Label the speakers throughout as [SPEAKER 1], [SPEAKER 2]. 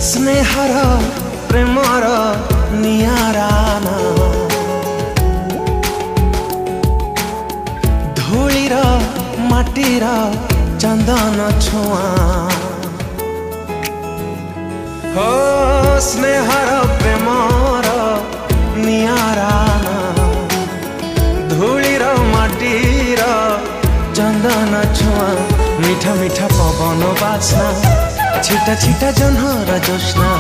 [SPEAKER 1] स्नेहर Premiere नियारा ना धूलीर माटीर चंदन छुआ हो स्नेहर प्रेमर नियारा ना धूलीर माटीर चंदन छुआ मीठा मीठा पवन बासना छिटा छिटा जन्हर जोस्ना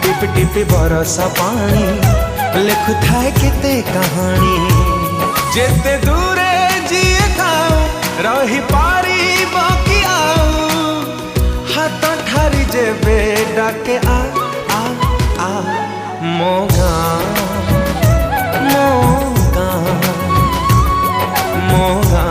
[SPEAKER 1] टिप टिप बरसा पानी लेखु थाए केते कहानी जेते दूरे जीए खाओ रही पारी बाकी आओ हाथ ठारी जेबे डाके आ आ आ मोगा मोगा मोगा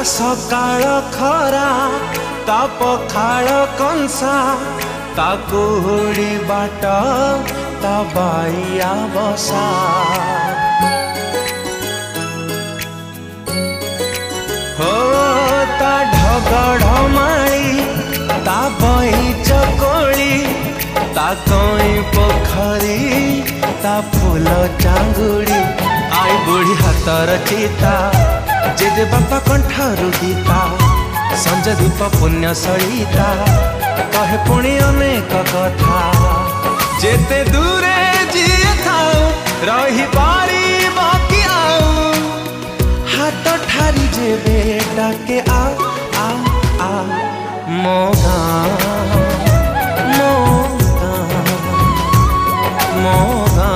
[SPEAKER 1] सकाळ खरा ता पखाळ कंसा ता कुहुड़ी बाट ता बाइया बसा हो ता ढगढ़ माली ता बही चकोली ता कई पोखरी ता फूल चांगुड़ी आई बुढ़ी हाथर चिता जेजे बापा कंठारु गीता संजय दीप पुण्य सलिता कहे पुणी अनेक कथा जेते दूरे जीए थाओ रही पारी बाकी आओ हाथ ठारी जेबे डाके आ आ आ मोगा मोगा मोगा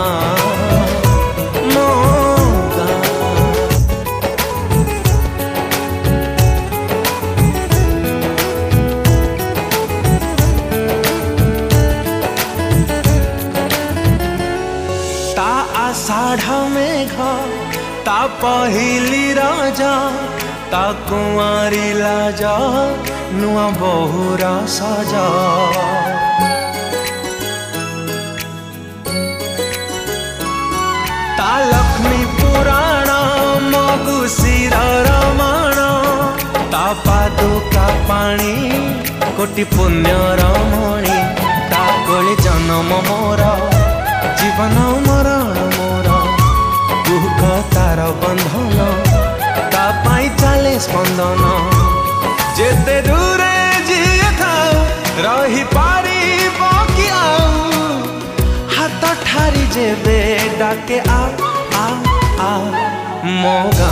[SPEAKER 1] आषाढ़ मेघ ता पहिली राजा ता कुंवारी लाजा नुआ बहुर सजा ता लक्ष्मी पुराण मगुशीर रमण ता पादुका पाणी कोटि पुण्य रमणी ता कोली जन्म मोर जीवन मरण मोर दुख तार बंधन ता पाई चले स्पंदन जेते दूरे जीए थाओ रही पारी बाकी आओ हाथ ठारी जेबे डाके आ आ आ मोगा।